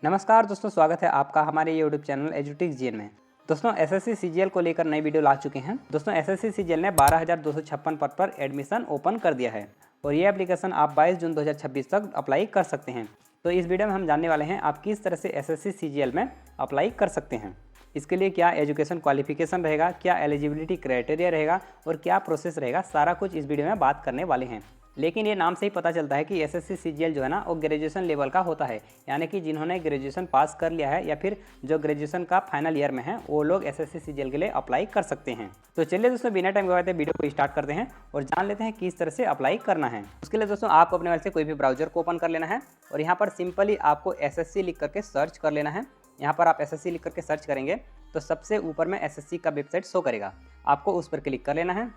नमस्कार दोस्तों, स्वागत है आपका हमारे यूट्यूब चैनल एजुटिक्स जीएन में। दोस्तों एसएससी सीजीएल को लेकर नई वीडियो ला चुके हैं। दोस्तों एसएससी सीजीएल ने 12,256 पद पर एडमिशन ओपन कर दिया है और ये एप्लीकेशन आप 22 जून 2026 तक अप्लाई कर सकते हैं। तो इस वीडियो में हम जानने वाले हैं आप किस तरह से एसएससी सीजीएल में अप्लाई कर सकते हैं। इसके लिए क्या एजुकेशन क्वालिफिकेशन रहेगा, क्या एलिजिबिलिटी क्राइटेरिया रहेगा और क्या प्रोसेस रहेगा, सारा कुछ इस वीडियो में बात करने वाले हैं। लेकिन ये नाम से ही पता चलता है कि एसएससी सीजीएल जो है ना वो ग्रेजुएशन लेवल का होता है, यानी कि जिन्होंने ग्रेजुएशन पास कर लिया है या फिर जो ग्रेजुएशन का फाइनल ईयर में है वो लोग एसएससी सीजीएल के लिए अप्लाई कर सकते हैं। तो चलिए दोस्तों बिना टाइम गवाए वीडियो को स्टार्ट करते हैं और जान लेते हैं किस तरह से अप्लाई करना है। उसके लिए दोस्तों आपको अपने मोबाइल से कोई भी ब्राउजर को ओपन कर लेना है और यहाँ पर सिंपली आपको एसएससी लिख करके सर्च कर लेना है। यहाँ पर आप एसएससी लिख करके सर्च करेंगे तो सबसे ऊपर में एसएससी का वेबसाइट शो करेगा, आपको उस पर क्लिक कर लेना है।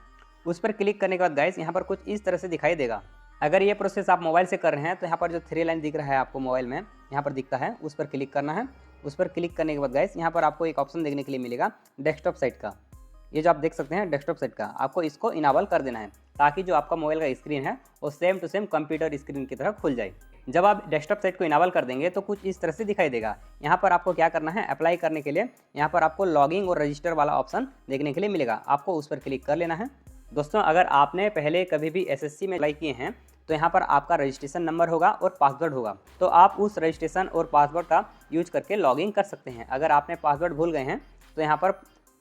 उस पर क्लिक करने के बाद गाइस यहाँ पर कुछ इस तरह से दिखाई देगा। अगर ये प्रोसेस आप मोबाइल से कर रहे हैं तो यहाँ पर जो 3 लाइन दिख रहा है आपको मोबाइल में यहाँ पर दिखता है, उस पर क्लिक करना है। उस पर क्लिक करने के बाद गाइस यहाँ पर आपको एक ऑप्शन देखने के लिए मिलेगा डेस्कटॉप साइट का। ये जो आप देख सकते हैं डेस्कटॉप साइट का, आपको इसको इनेबल कर देना है ताकि जो आपका मोबाइल का स्क्रीन है वो same to same computer screen की तरह खुल जाए। जब आप डेस्कटॉप साइट को इनेबल कर देंगे तो कुछ इस तरह से दिखाई देगा। यहाँ पर आपको क्या करना है, अप्लाई करने के लिए यहाँ पर आपको लॉगिंग और रजिस्टर वाला ऑप्शन देखने के लिए मिलेगा, आपको उस पर क्लिक कर लेना है। दोस्तों अगर आपने पहले कभी भी एसएससी में अप्लाई किए हैं तो यहाँ पर आपका रजिस्ट्रेशन नंबर होगा और पासवर्ड होगा, तो आप उस रजिस्ट्रेशन और पासवर्ड का यूज करके लॉगिन कर सकते हैं। अगर आपने पासवर्ड भूल गए हैं तो यहाँ पर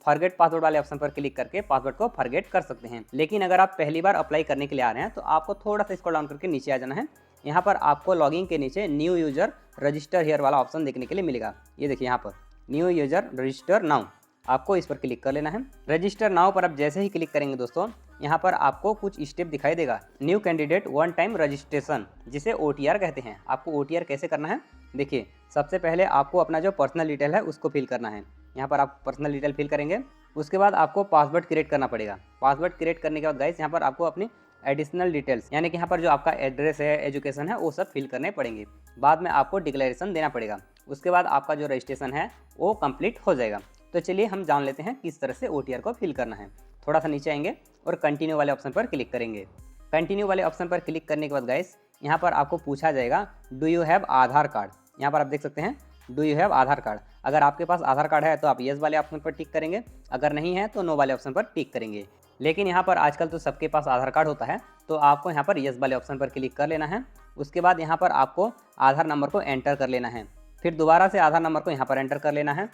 फॉरगेट पासवर्ड वाले ऑप्शन पर क्लिक करके पासवर्ड को फॉरगेट कर सकते हैं। लेकिन अगर आप पहली बार अप्लाई करने के लिए आ रहे हैं तो आपको थोड़ा सा स्क्रॉल डाउन करके नीचे आ जाना है। यहाँ पर आपको लॉगिन के नीचे न्यू यूजर रजिस्टर हियर वाला ऑप्शन देखने के लिए मिलेगा। ये देखिए यहाँ पर न्यू यूजर रजिस्टर नाउ, आपको इस पर क्लिक कर लेना है। रजिस्टर नाउ पर आप जैसे ही क्लिक करेंगे दोस्तों यहाँ पर आपको कुछ स्टेप दिखाई देगा। New candidate one time registration, जिसे OTR कहते हैं। आपको OTR कैसे करना है, देखिए सबसे पहले आपको अपना जो पर्सनल डिटेल है उसको फिल करना है। यहाँ पर आप पर्सनल डिटेल फिल करेंगे, उसके बाद आपको पासवर्ड क्रिएट करना पड़ेगा। पासवर्ड क्रिएट करने के बाद गाइस यहाँ पर आपको अपनी एडिशनल डिटेल्स यानी कि यहाँ पर जो आपका एड्रेस है, एजुकेशन है, वो सब फिल करने पड़ेंगे। बाद में आपको डिक्लेरेशन देना पड़ेगा। उसके बाद आपका जो रजिस्ट्रेशन है वो कंप्लीट हो जाएगा। तो चलिए हम जान लेते हैं किस तरह से OTR को फिल करना है। थोड़ा सा नीचे आएंगे और कंटिन्यू वाले ऑप्शन पर क्लिक करेंगे। कंटिन्यू वाले ऑप्शन पर क्लिक करने के बाद गाइस यहाँ पर आपको पूछा जाएगा do you have Aadhaar card. यहाँ पर आप देख सकते हैं do you have Aadhaar card. अगर आपके पास आधार कार्ड है तो आप येस वाले ऑप्शन पर टिक करेंगे, अगर नहीं है तो नो वाले ऑप्शन पर टिक करेंगे। लेकिन यहाँ पर आजकल तो सबके पास आधार कार्ड होता है, तो आपको यहाँ पर येस वाले ऑप्शन पर क्लिक कर लेना है। उसके बाद यहाँ पर आपको आधार नंबर को एंटर कर लेना है, फिर दोबारा से आधार नंबर को यहाँ पर एंटर कर लेना है।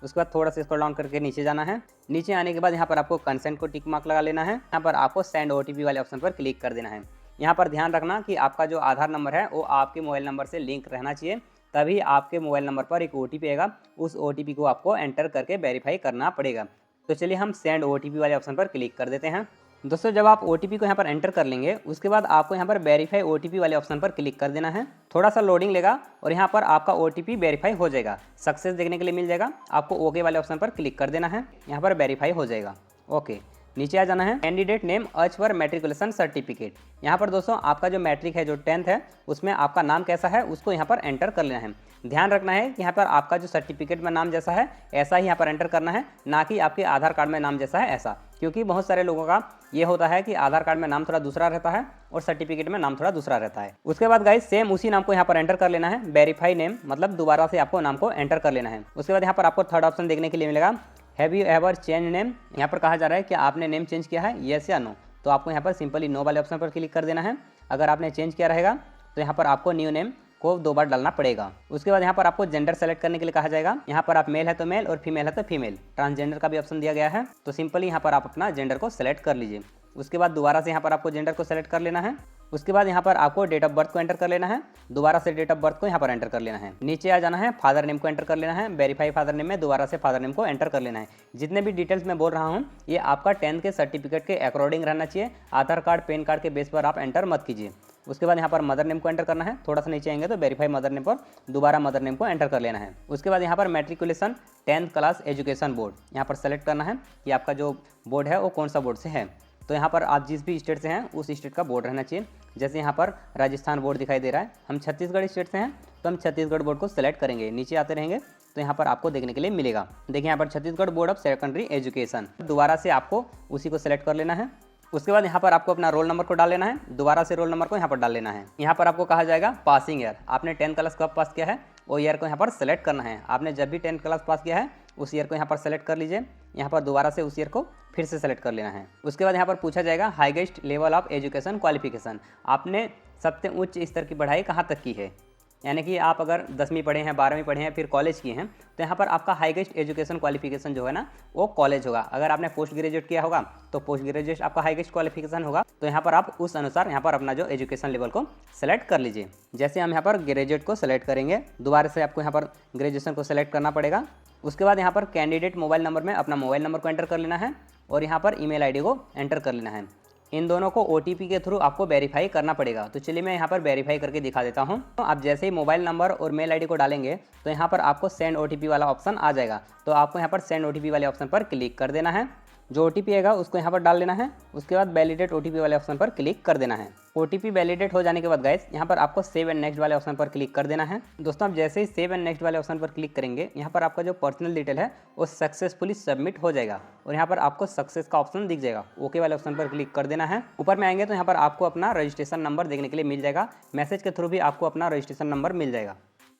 उसके बाद थोड़ा सा स्क्रॉल डाउन करके नीचे जाना है। नीचे आने के बाद यहाँ पर आपको कंसेंट को टिक मार्क लगा लेना है। यहाँ पर आपको सेंड OTP वाले ऑप्शन पर क्लिक कर देना है। यहाँ पर ध्यान रखना कि आपका जो आधार नंबर है वो आपके मोबाइल नंबर से लिंक रहना चाहिए, तभी आपके मोबाइल नंबर पर एक OTP आएगा। उस OTP को आपको एंटर करके वेरीफाई करना पड़ेगा। तो चलिए हम सेंड OTP वाले ऑप्शन पर क्लिक कर देते हैं। दोस्तों जब आप OTP को यहाँ पर एंटर कर लेंगे उसके बाद आपको यहाँ पर वेरीफाई OTP वाले ऑप्शन पर क्लिक कर देना है। थोड़ा सा लोडिंग लेगा और यहाँ पर आपका OTP वेरीफाई हो जाएगा, सक्सेस देखने के लिए मिल जाएगा। आपको ओके वाले ऑप्शन पर क्लिक कर देना है, यहाँ पर वेरीफाई हो जाएगा। ओके, नीचे आ जाना है। कैंडिडेट नेम एज पर मैट्रिकुलेशन सर्टिफिकेट। यहाँ पर दोस्तों आपका जो मैट्रिक है, जो 10th है, उसमें आपका नाम कैसा है उसको यहाँ पर एंटर कर लेना है। ध्यान रखना है कि यहाँ पर आपका जो सर्टिफिकेट में नाम जैसा है ऐसा ही यहाँ पर एंटर करना है, ना कि आपके आधार कार्ड में नाम जैसा है ऐसा। क्योंकि बहुत सारे लोगों का ये होता है कि आधार कार्ड में नाम थोड़ा दूसरा रहता है और सर्टिफिकेट में नाम थोड़ा दूसरा रहता है। उसके बाद गाइस सेम उसी नाम को यहाँ पर एंटर कर लेना है। वेरीफाई नेम मतलब दोबारा से आपको नाम को एंटर कर लेना है। उसके बाद यहाँ पर आपको थर्ड ऑप्शन देखने के लिए मिलेगा have you ever change name. यहाँ पर कहा जा रहा है कि आपने नेम चेंज किया है, येस या नो। तो आपको यहाँ पर सिंपली नो वाले ऑप्शन पर क्लिक कर देना है। अगर आपने चेंज किया रहेगा तो यहाँ पर आपको न्यू नेम को 2 बार डालना पड़ेगा। उसके बाद यहाँ पर आपको जेंडर सेलेक्ट करने के लिए कहा जाएगा। यहाँ पर आप मेल है तो मेल और फीमेल है तो फीमेल। ट्रांसजेंडर का भी ऑप्शन दिया गया है, तो सिंपली यहाँ पर आप अपना जेंडर को सेलेक्ट कर लीजिए। उसके बाद दोबारा से यहाँ पर आपको जेंडर को सेलेक्ट कर लेना है। उसके बाद यहाँ पर आपको डेट ऑफ बर्थ को एंटर कर लेना है। दोबारा से डेट ऑफ बर्थ को यहाँ पर एंटर कर लेना है। नीचे आ जाना है, फादर नेम को एंटर कर लेना है। वेरीफाई फादर नेम में दोबारा से फादर नेम को एंटर कर लेना है। जितने भी डिटेल्स मैं बोल रहा हूँ ये आपका 10th के सर्टिफिकेट के अकॉर्डिंग रहना चाहिए। आधार कार्ड, पैन कार्ड के बेस पर आप एंटर मत कीजिए। उसके बाद यहाँ पर मदर नेम को एंटर करना है। थोड़ा सा नीचे आएंगे तो वेरीफाई मदर नेम पर दोबारा मदर नेम को एंटर कर लेना है। उसके बाद यहाँ पर matriculation 10th class education board यहाँ पर सेलेक्ट करना है कि आपका जो बोर्ड है वो कौन सा बोर्ड से है। तो यहाँ पर आप जिस भी स्टेट से हैं उस स्टेट का बोर्ड रहना चाहिए। जैसे यहाँ पर राजस्थान बोर्ड दिखाई दे रहा है, हम छत्तीसगढ़ स्टेट से हैं तो हम छत्तीसगढ़ बोर्ड को सेलेक्ट करेंगे। नीचे आते रहेंगे तो यहाँ पर आपको देखने के लिए मिलेगा। देखिए यहाँ पर Chhattisgarh board of secondary education, दोबारा से आपको उसी को सेलेक्ट कर लेना है। उसके बाद यहाँ पर आपको अपना रोल नंबर को डाल लेना है, दोबारा से रोल नंबर को यहाँ पर डाल लेना है। यहाँ पर आपको कहा जाएगा पासिंग ईयर, आपने 10th क्लास कब पास किया है वो ईयर को यहाँ पर सेलेक्ट करना है। आपने जब भी 10th क्लास पास किया है उस ईयर को यहाँ पर सेलेक्ट कर लीजिए। यहाँ पर दोबारा से उस ईयर को फिर से सेलेक्ट कर लेना है। उसके बाद यहाँ पर पूछा जाएगा highest level of education qualification, आपने सबसे उच्च स्तर की पढ़ाई कहाँ तक की है। यानी कि आप अगर 10वीं पढ़े हैं, 12वीं पढ़े हैं, फिर कॉलेज किए हैं, तो यहाँ पर आपका हाईएस्ट एजुकेशन क्वालिफिकेशन जो है ना वो कॉलेज होगा। अगर आपने पोस्ट ग्रेजुएट किया होगा तो पोस्ट ग्रेजुएट आपका हाईएस्ट क्वालिफिकेशन होगा। तो यहाँ पर आप उस अनुसार यहाँ पर अपना जो एजुकेशन लेवल को सेलेक्ट कर लीजिए। जैसे हम यहाँ पर ग्रेजुएट को सेलेक्ट करेंगे, दोबारा से आपको यहाँ पर ग्रेजुएशन को सेलेक्ट करना पड़ेगा। उसके बाद यहाँ पर कैंडिडेट मोबाइल नंबर में अपना मोबाइल नंबर को एंटर कर लेना है और यहाँ पर ईमेल आईडी को एंटर कर लेना है। इन दोनों को OTP के थ्रू आपको वेरीफाई करना पड़ेगा। तो चलिए मैं यहाँ पर वेरीफाई करके दिखा देता हूँ। तो आप जैसे ही मोबाइल नंबर और मेल आईडी को डालेंगे तो यहाँ पर आपको सेंड OTP वाला ऑप्शन आ जाएगा। तो आपको यहाँ पर सेंड OTP वाले ऑप्शन पर क्लिक कर देना है। जो OTP आएगा उसको यहाँ पर डाल देना है। उसके बाद वैलिडेट OTP वाले ऑप्शन पर क्लिक कर देना है। OTP वैलिडेट हो जाने के बाद गाइस यहाँ पर आपको सेव एंड नेक्स्ट वाले ऑप्शन पर क्लिक कर देना है। दोस्तों आप जैसे ही सेव एंड नेक्स्ट वाले ऑप्शन पर क्लिक करेंगे यहाँ पर आपका जो पर्सनल डिटेल है वो सक्सेसफुली सबमिट हो जाएगा और यहाँ पर आपको सक्सेस का ऑप्शन दिख जाएगा। ओके वाले ऑप्शन पर क्लिक कर देना है। ऊपर में आएंगे तो यहाँ पर आपको अपना रजिस्ट्रेशन नंबर देखने के लिए मिल जाएगा। मैसेज के थ्रू भी आपको अपना रजिस्ट्रेशन नंबर मिल जाएगा।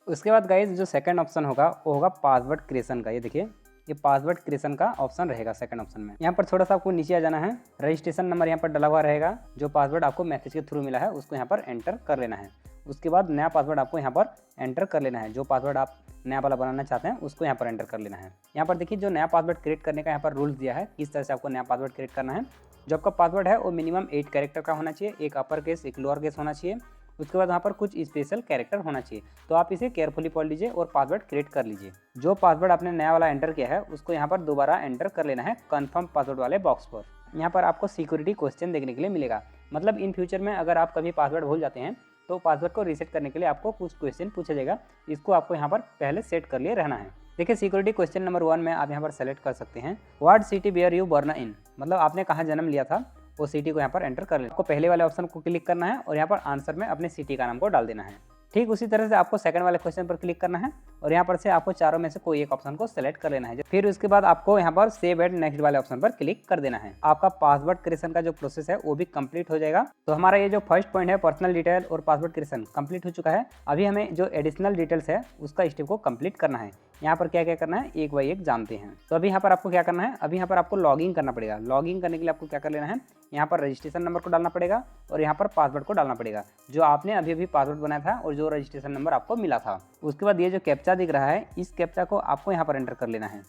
उसके बाद गाइस जो सेकंड ऑप्शन होगा वो होगा पासवर्ड क्रिएशन का। ये देखिए ये पासवर्ड क्रिएशन का ऑप्शन रहेगा सेकंड ऑप्शन में। यहाँ पर थोड़ा सा आपको नीचे आ जाना है। रजिस्ट्रेशन नंबर यहाँ पर डला हुआ रहेगा। जो पासवर्ड आपको मैसेज के थ्रू मिला है उसको यहाँ पर एंटर कर लेना है। उसके बाद नया पासवर्ड आपको यहाँ पर एंटर कर लेना है। जो पासवर्ड आप नया वाला बनाना चाहते हैं उसको यहाँ पर एंटर कर लेना है। यहाँ पर देखिए जो नया पासवर्ड क्रिएट करने का यहाँ पर रूल्स दिया है, किस तरह से आपको नया पासवर्ड क्रिएट करना है। जो आपका पासवर्ड है वो मिनिमम 8 कैरेक्टर का होना चाहिए, एक अपर केस एक लोअर केस होना चाहिए। उसके बाद वहाँ पर कुछ स्पेशल कैरेक्टर होना चाहिए। तो आप इसे केयरफुली पढ़ लीजिए और पासवर्ड क्रिएट कर लीजिए। जो पासवर्ड आपने नया वाला एंटर किया है उसको यहाँ पर दोबारा एंटर कर लेना है कन्फर्म पासवर्ड वाले बॉक्स पर। यहाँ पर आपको सिक्योरिटी क्वेश्चन देखने के लिए मिलेगा। मतलब इन फ्यूचर में अगर आप कभी पासवर्ड भूल जाते हैं तो पासवर्ड को रीसेट करने के लिए आपको कुछ क्वेश्चन पूछा जाएगा। इसको आपको यहाँ पर पहले सेट कर लिए रहना है। देखिए सिक्योरिटी क्वेश्चन नंबर 1 में आप यहाँ पर सेलेक्ट कर सकते हैं what city where you born in, मतलब आपने कहाँ जन्म लिया था वो सिटी को यहाँ पर एंटर कर लेना। आपको पहले वाले ऑप्शन को क्लिक करना है और यहाँ पर आंसर में अपने सिटी का नाम को डाल देना है। ठीक उसी तरह से आपको सेकंड वाले क्वेश्चन पर क्लिक करना है और यहाँ पर से आपको चारों में से कोई एक ऑप्शन को सेलेक्ट कर लेना है। फिर उसके बाद आपको यहाँ पर सेव एंड नेक्स्ट वाले ऑप्शन पर क्लिक कर देना है। आपका पासवर्ड क्रिएशन का जो प्रोसेस है वो भी कंप्लीट हो जाएगा। तो हमारा ये जो फर्स्ट पॉइंट है पर्सनल डिटेल और पासवर्ड क्रिएशन कंप्लीट हो चुका है। अभी हमें जो एडिशनल डिटेल्स है उसका स्टेप को कंप्लीट करना है। यहाँ पर क्या क्या करना है एक बाई एक जानते हैं। तो अभी यहाँ पर आपको क्या करना है, अभी यहाँ पर आपको लॉगिन करना पड़ेगा। लॉगिन करने के लिए आपको क्या कर लेना है, यहाँ पर रजिस्ट्रेशन नंबर को डालना पड़ेगा और यहाँ पर पासवर्ड को डालना पड़ेगा जो आपने अभी अभी पासवर्ड बनाया था और जो रजिस्ट्रेशन नंबर आपको मिला था। उसके बाद ये जो कैप्चा दिख रहा है इस कैप्चा को आपको यहाँ पर एंटर कर लेना है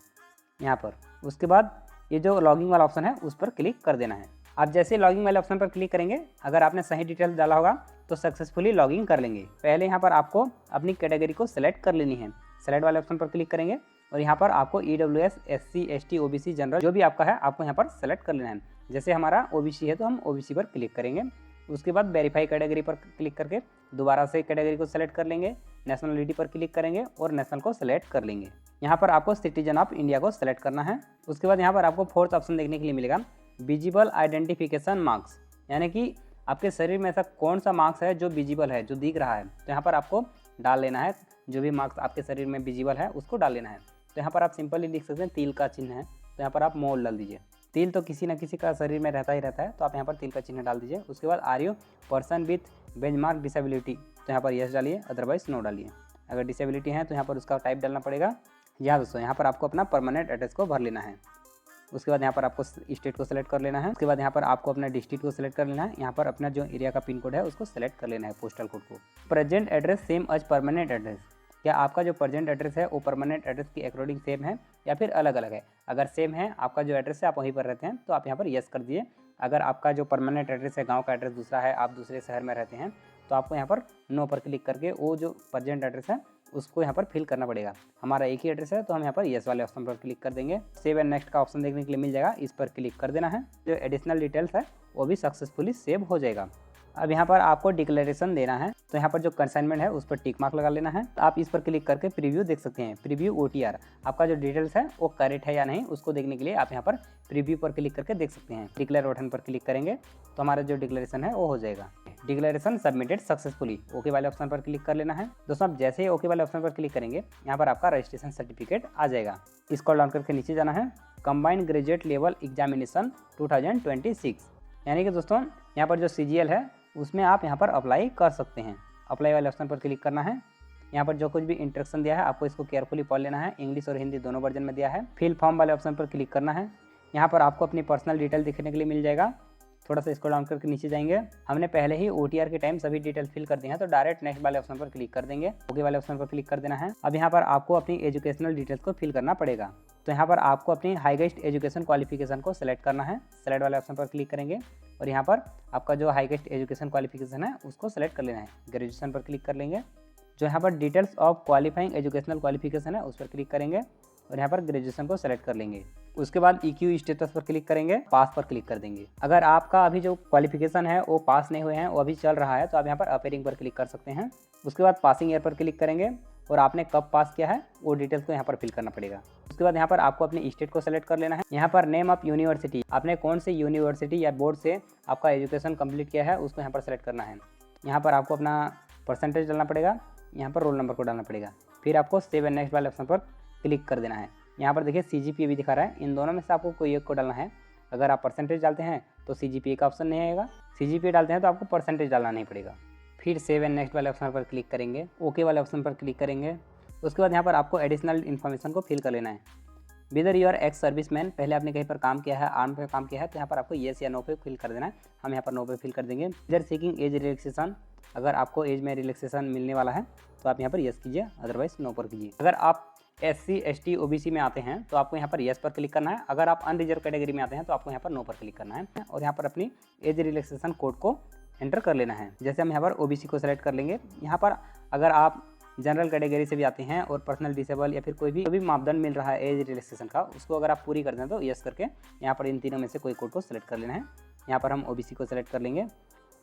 यहाँ पर। उसके बाद ये जो लॉगिन वाला ऑप्शन है उस पर क्लिक कर देना है। आप जैसे लॉगिन वाले ऑप्शन पर क्लिक करेंगे अगर आपने सही डिटेल डाला होगा तो सक्सेसफुली लॉगिन कर लेंगे। पहले यहाँ पर आपको अपनी कैटेगरी को सिलेक्ट कर लेनी है। सेलेक्ट वाले ऑप्शन पर क्लिक करेंगे और यहाँ पर आपको EWS SC ST OBC general जो भी आपका है आपको यहाँ पर सेलेक्ट कर लेना है। जैसे हमारा OBC है तो हम OBC पर क्लिक करेंगे। उसके बाद वेरीफाई कैटेगरी पर क्लिक करके दोबारा से कैटेगरी को सेलेक्ट कर लेंगे। नेशनलिटी पर क्लिक करेंगे और नेशनल को सेलेक्ट कर लेंगे। यहाँ पर आपको सिटीजन ऑफ इंडिया को सेलेक्ट करना है। उसके बाद यहाँ पर आपको फोर्थ ऑप्शन देखने के लिए मिलेगा विजिबल आइडेंटिफिकेशन मार्क्स, यानी कि आपके शरीर में ऐसा कौन सा मार्क्स है जो विजिबल है, जो दिख रहा है। तो यहाँ पर आपको डाल लेना है जो भी मार्क्स आपके शरीर में विजिबल है उसको डाल लेना है। तो यहाँ पर आप सिंपली लिख सकते हैं तिल का चिन्ह है तो यहाँ पर आप मोल डाल दीजिए। तिल तो किसी न किसी का शरीर में रहता ही रहता है तो आप यहाँ पर तिल का चिन्ह डाल दीजिए। उसके बाद are you person with benchmark disability तो यहाँ पर यस डालिए, अदरवाइज नो डालिए। अगर डिसेबिलिटी है तो यहाँ पर उसका टाइप डालना पड़ेगा। यहाँ दोस्तों यहाँ पर आपको अपना परमानेंट एड्रेस को भर लेना है। उसके बाद यहाँ पर आपको स्टेट को सेलेक्ट कर लेना है। उसके बाद यहाँ पर आपको अपना डिस्ट्रिक्ट को सेलेक्ट कर लेना है। यहाँ पर अपना जो एरिया का पिन कोड है उसको सेलेक्ट कर लेना है, पोस्टल कोड को। Present address same as permanent address, क्या आपका जो प्रेजेंट एड्रेस है वो परमानेंट एड्रेस के अकॉर्डिंग सेम है या फिर अलग अलग है। अगर सेम है आपका जो एड्रेस है आप वहीं पर रहते हैं तो आप यहाँ पर यस कर दीजिए। अगर आपका जो परमानेंट एड्रेस है गांव का एड्रेस दूसरा है, आप दूसरे शहर में रहते हैं तो आपको यहाँ पर नो पर क्लिक करके वो जो प्रेजेंट एड्रेस है उसको यहाँ पर फिल करना पड़ेगा। हमारा एक ही एड्रेस है तो हम यहाँ पर यस वाले ऑप्शन पर क्लिक कर देंगे। सेव एंड नेक्स्ट का ऑप्शन देखने के लिए मिल जाएगा, इस पर क्लिक कर देना है। जो एडिशनल डिटेल्स है वो भी सक्सेसफुली सेव हो जाएगा। अब यहाँ पर आपको डिक्लेरेशन देना है तो यहाँ पर जो कंसाइनमेंट है उस पर टिक मार्क लगा लेना है। तो आप इस पर क्लिक करके प्रीव्यू देख सकते हैं। प्रीव्यू OTR आपका जो डिटेल्स है वो करेक्ट है या नहीं उसको देखने के लिए आप यहाँ पर प्रीव्यू पर क्लिक करके देख सकते हैं। डिक्लेयर बटन पर क्लिक करेंगे तो हमारा जो डिक्लेरेशन है वो हो जाएगा। डिक्लेरेशन सबमिटेड सक्सेसफुली, ओके वाले ऑप्शन पर क्लिक कर लेना है। दोस्तों आप जैसे ही ओके वाले ऑप्शन पर क्लिक करेंगे यहाँ पर आपका रजिस्ट्रेशन सर्टिफिकेट आ जाएगा। इसको डाउन करके नीचे जाना है, कंबाइंड ग्रेजुएट लेवल एग्जामिनेशन 2026, यानी कि दोस्तों यहाँ पर जो CGL है उसमें आप यहाँ पर अप्लाई कर सकते हैं। अप्लाई वाले ऑप्शन पर क्लिक करना है। यहाँ पर जो कुछ भी इंस्ट्रक्शन दिया है आपको इसको केयरफुली पढ़ लेना है। इंग्लिश और हिंदी दोनों वर्जन में दिया है। फिल फॉर्म वाले ऑप्शन पर क्लिक करना है। यहाँ पर आपको अपनी पर्सनल डिटेल दिखने के लिए मिल जाएगा। थोड़ा सा इसको डाउन करके नीचे जाएंगे। हमने पहले ही OTR के टाइम सभी डिटेल फिल कर दी हैं, तो डायरेक्ट नेक्स्ट वाले ऑप्शन पर क्लिक कर देंगे। ओके वाले ऑप्शन पर क्लिक कर देना है। अब यहाँ पर आपको अपनी एजुकेशनल डिटेल्स को फिल करना पड़ेगा। तो यहाँ पर आपको अपनी हाईएस्ट एजुकेशन क्वालिफिकेशन को सिलेक्ट करना है। सेलेक्ट वाले ऑप्शन पर क्लिक करेंगे और यहाँ पर आपका जो हाईएस्ट एजुकेशन क्वालिफिकेशन है उसको सेलेक्ट कर लेना है। ग्रेजुएशन पर क्लिक कर लेंगे। जो यहाँ पर details of qualifying educational qualification है उस पर क्लिक करेंगे और यहाँ पर ग्रेजुएशन को सेलेक्ट कर लेंगे। उसके बाद EQ स्टेटस पर क्लिक करेंगे, पास पर क्लिक कर देंगे। अगर आपका अभी जो क्वालिफिकेशन है वो पास नहीं हुए हैं, वो अभी चल रहा है, तो आप यहाँ पर अपेयरिंग पर क्लिक कर सकते हैं। उसके बाद पासिंग ईयर पर क्लिक करेंगे और आपने कब पास किया है वो डिटेल्स को यहाँ पर फिल करना पड़ेगा। उसके बाद यहाँ पर आपको अपनी स्टेट को सेलेक्ट कर लेना है। यहाँ पर नेम ऑफ यूनिवर्सिटी, आपने कौन सी यूनिवर्सिटी या बोर्ड से आपका एजुकेशन कंप्लीट किया है उसको यहाँ पर सेलेक्ट करना है। यहाँ पर आपको अपना परसेंटेज डालना पड़ेगा, यहाँ पर रोल नंबर को डालना पड़ेगा। फिर आपको सेव एंड नेक्स्ट वाले ऑप्शन पर क्लिक कर देना है। यहाँ पर देखिए CGPA भी दिखा रहा है, इन दोनों में से आपको कोई एक को डालना है। अगर आप परसेंटेज डालते हैं तो CGPA का ऑप्शन नहीं आएगा, CGPA डालते हैं तो आपको परसेंटेज डालना नहीं पड़ेगा। फिर सेव एंड नेक्स्ट वाले ऑप्शन पर क्लिक करेंगे, ओके वाले ऑप्शन पर क्लिक करेंगे। उसके बाद यहाँ पर आपको एडिशनल इन्फॉर्मेशन को फिल कर लेना है। विदर यूर एक्स सर्विस मैन, पहले आपने कहीं पर काम किया है, आर्म पे काम किया है, तो यहाँ पर आपको येस या नो पे फिल कर देना है। हम यहाँ पर नो पे फिल कर देंगे। विदर सीकिंग एज रिलैक्सेशन, अगर आपको एज में रिलैक्सेशन मिलने वाला है तो आप यहाँ पर येस कीजिए, अदरवाइज नो पर कीजिए। अगर आप SC ST OBC में आते हैं तो आपको यहाँ पर येस पर क्लिक करना है। अगर आप अनरिजर्व कैटेगरी में आते हैं तो आपको यहाँ पर नो पर क्लिक करना है और यहाँ पर अपनी एज रिलैक्सेशन कोड को एंटर कर लेना है। जैसे हम यहाँ पर OBC को सेलेक्ट कर लेंगे। यहाँ पर अगर आप जनरल कैटेगरी से भी आते हैं और पर्सनल डिसेबल या फिर कोई भी मापदंड मिल रहा है एज रिलैक्सेशन का, उसको अगर आप पूरी करते हैं तो येस करके यहाँ पर इन तीनों में से कोई कोड को सेलेक्ट कर लेना है। यहाँ पर हम OBC को सेलेक्ट कर लेंगे।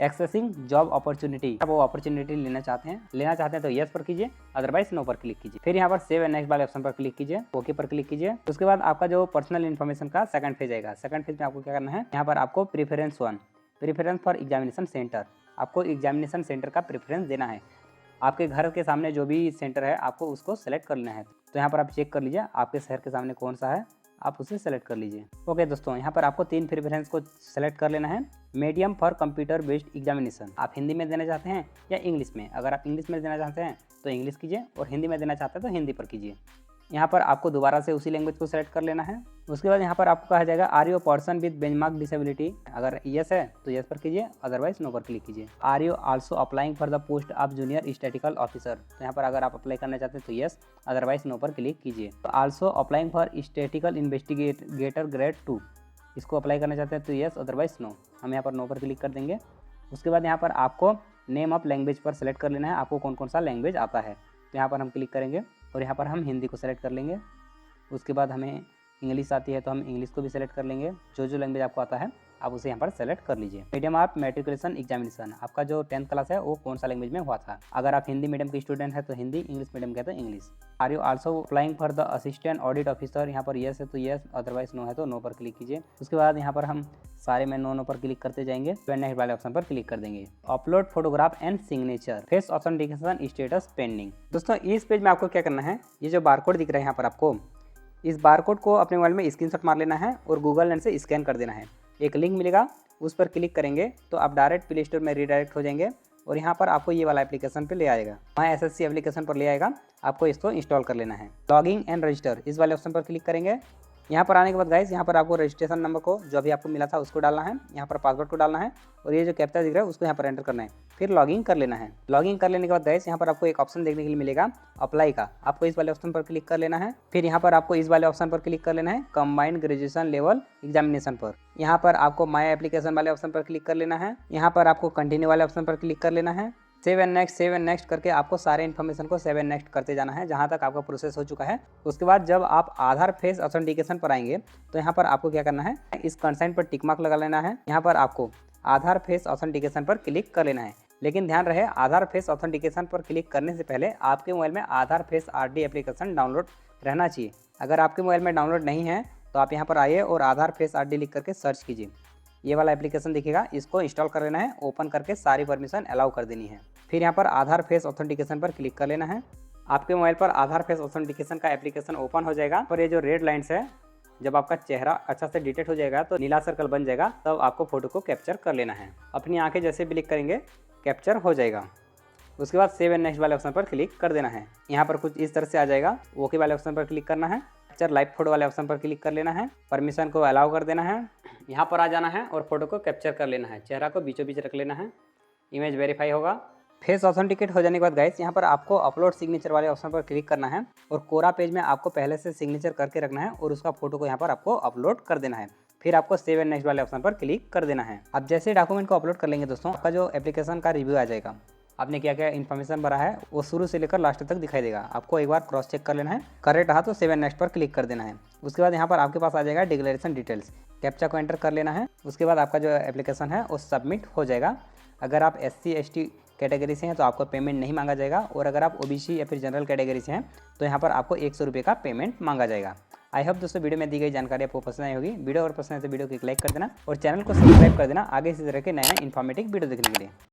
एक्सेसिंग जॉब अपॉर्चुनिटी, आप वो अपॉर्चुनिटी लेना चाहते हैं तो येस पर कीजिए, अदरवाइज नो पर क्लिक कीजिए। फिर यहाँ पर सेव एंड नेक्स्ट वाले ऑप्शन पर क्लिक कीजिए, ओके पर क्लिक कीजिए। उसके बाद आपका जो पर्सनल इन्फॉर्मेशन का सेकंड फेज आएगा। सेकंड फेज में आपको क्या करना है, यहाँ पर आपको preference 1, preference for examination centre, आपको एग्जामिनेशन सेंटर का प्रेफरेंस देना है। आपके घर के सामने जो भी सेंटर है आपको उसको सेलेक्ट कर लेना है। तो यहाँ पर आप चेक कर लीजिए आपके शहर के सामने कौन सा है, आप उसे सेलेक्ट कर लीजिए। ओके दोस्तों, यहाँ पर आपको 3 प्रेफरेंस को सेलेक्ट कर लेना है। Medium for computer based examination, आप हिंदी में देना चाहते हैं या इंग्लिश में। अगर आप इंग्लिश में देना चाहते हैं तो इंग्लिश कीजिए और हिंदी में देना चाहते हैं तो हिंदी पर कीजिए। यहाँ पर आपको दोबारा से उसी लैंग्वेज को सेलेक्ट कर लेना है। उसके बाद यहाँ पर आपको कहा जाएगा are you person with benchmark disability, अगर यस है तो यस पर कीजिए, अदरवाइज नो पर क्लिक कीजिए। Are you also applying for the post of junior statistical officer, तो यहाँ पर अगर आप अप्लाई करना चाहते हैं तो यस, अदरवाइज नो पर क्लिक कीजिए। तो also applying for statistical investigator grade 2, इसको अप्लाई करना चाहते हैं तो यस, अदरवाइज नो, हम यहाँ पर नो पर क्लिक कर देंगे। उसके बाद यहाँ पर आपको नेम ऑफ लैंग्वेज पर सेलेक्ट कर लेना है, आपको कौन कौन सा लैंग्वेज आता है। तो यहाँ पर हम क्लिक करेंगे और यहाँ पर हम हिंदी को सेलेक्ट कर लेंगे। उसके बाद हमें इंग्लिश आती है तो हम इंग्लिश को भी सेलेक्ट कर लेंगे। जो लैंग्वेज आपको आता है आप उसे यहाँ पर सेलेक्ट कर लीजिए। मीडियम ऑफ मैट्रिकुलेशन एग्जामिनेशन, आपका जो 10th क्लास है वो कौन सा लैंग्वेज में हुआ था। अगर आप हिंदी मीडियम के स्टूडेंट है तो हिंदी, इंग्लिश मीडियम के तो English. Are you also applying for the assistant audit officer, यहाँ पर येस है तो येस, अदरवाइज नो है तो नो पर क्लिक कीजिए। उसके बाद यहाँ पर हम सारे में नो पर क्लिक करते जाएंगे। नेक्स्ट वाले ऑप्शन पर क्लिक कर देंगे। Upload photograph and signature, face authentication status pending. दोस्तों इस पेज में आपको क्या करना है, ये जो बारकोड दिख रहा है यहाँ पर आपको, इस बारकोड को अपने मोबाइल में स्क्रीनशॉट मार लेना है और गूगल लेंस से स्कैन कर देना है। एक लिंक मिलेगा उस पर क्लिक करेंगे तो आप डायरेक्ट प्ले स्टोर में रीडायरेक्ट हो जाएंगे और यहाँ पर आपको ये वाला एप्लीकेशन पे ले आएगा, वहाँ SSC एप्लीकेशन पर ले आएगा, आपको इसको इंस्टॉल कर लेना है। लॉगिंग एंड रजिस्टर, इस वाले ऑप्शन पर क्लिक करेंगे। यहाँ पर आने के बाद गाइस यहाँ पर आपको रजिस्ट्रेशन नंबर को जो अभी आपको मिला था उसको डालना है, यहाँ पर पासवर्ड को डालना है और ये जो कैप्चा दिख रहा है उसको यहाँ पर एंटर करना है। फिर लॉगिन कर लेना है। लॉगिन कर लेने के बाद गाइस यहाँ पर आपको एक ऑप्शन देखने के लिए मिलेगा अप्लाई का, आपको इस वाले ऑप्शन पर क्लिक कर लेना है। फिर यहाँ पर आपको इस वाले ऑप्शन पर क्लिक कर लेना है कंबाइंड ग्रेजुएशन लेवल एग्जामिनेशन पर। यहाँ पर आपको माई एप्लीकेशन वाले ऑप्शन पर क्लिक कर लेना है। यहाँ पर आपको कंटिन्यू वाले ऑप्शन पर क्लिक कर लेना है। सेव एंड नेक्स्ट करके आपको सारे इन्फॉर्मेशन को सेव एंड नेक्स्ट करते जाना है जहाँ तक आपका प्रोसेस हो चुका है। उसके बाद जब आप आधार फेस ऑथेंटिकेशन पर आएंगे तो यहाँ पर आपको क्या करना है, इस कंसेंट पर टिक मार्क लगा लेना है। यहाँ पर आपको आधार फेस ऑथेंटिकेशन पर क्लिक कर लेना है। लेकिन ध्यान रहे आधार फेस ऑथेंटिकेशन पर क्लिक करने से पहले आपके मोबाइल में आधार फेस RD एप्लीकेशन डाउनलोड रहना चाहिए। अगर आपके मोबाइल में डाउनलोड नहीं है तो आप यहाँ पर आइए और आधार फेस RD लिख करके सर्च कीजिए, ये वाला एप्लीकेशन दिखेगा, इसको इंस्टॉल कर लेना है। ओपन करके सारी परमिशन अलाउ कर देनी है। फिर यहाँ पर आधार फेस ऑथेंटिकेशन पर क्लिक कर लेना है। आपके मोबाइल पर आधार फेस ऑथेंटिकेशन का एप्लीकेशन ओपन हो जाएगा। पर ये जो रेड लाइन्स है, जब आपका चेहरा अच्छा से डिटेक्ट हो जाएगा तो नीला सर्कल बन जाएगा, तब आपको फोटो को कैप्चर कर लेना है। अपनी आंखें जैसे ब्लिक करेंगे कैप्चर हो जाएगा। उसके बाद सेव एंड नेक्स्ट वाले ऑप्शन पर क्लिक कर देना है। यहाँ पर कुछ इस तरह से आ जाएगा। ओके वाले ऑप्शन पर क्लिक करना है। कैप्चर लाइव फोटो वाले ऑप्शन पर क्लिक कर लेना है। परमिशन को अलाउ कर देना है। यहाँ पर आ जाना है और फोटो को कैप्चर कर लेना है। चेहरा को बीचों बीच रख लेना है। इमेज वेरीफाई होगा। फेस ऑथेंटिकेट हो जाने के बाद गाइस यहाँ पर आपको अपलोड सिग्नेचर वाले ऑप्शन पर क्लिक करना है और कोरा पेज में आपको पहले से सिग्नेचर करके रखना है और उसका फोटो को यहाँ पर आपको अपलोड कर देना है। फिर आपको सेव एंड नेक्स्ट वाले ऑप्शन पर क्लिक कर देना है। अब जैसे डॉक्यूमेंट को अपलोड कर लेंगे दोस्तों, आपका जो एप्लीकेशन का रिव्यू आ जाएगा। आपने क्या क्या इन्फॉर्मेशन भरा है वो शुरू से लेकर लास्ट तक दिखाई देगा। आपको एक बार क्रॉस चेक कर लेना है। करेक्ट रहा तो सेव एंड नेक्स्ट पर क्लिक कर देना है। उसके बाद यहाँ पर आपके पास आ जाएगा डिक्लेरेशन डिटेल्स। कैप्चा को एंटर कर लेना है। उसके बाद आपका जो एप्लीकेशन है वो सबमिट हो जाएगा। अगर आप SC ST कैटेगरी से हैं तो आपको पेमेंट नहीं मांगा जाएगा और अगर आप OBC या फिर जनरल कैटेगरी से हैं तो यहाँ पर आपको 100 रुपये का पेमेंट मांगा जाएगा। आई होप दोस्तों वीडियो में दी गई जानकारी आपको पसंद आई होगी। वीडियो अगर पसंद है तो वीडियो को एक लाइक कर देना और चैनल को सब्सक्राइब कर देना आगे इसी तरह के नए इन्फॉर्मेटिव वीडियो देखने के लिए।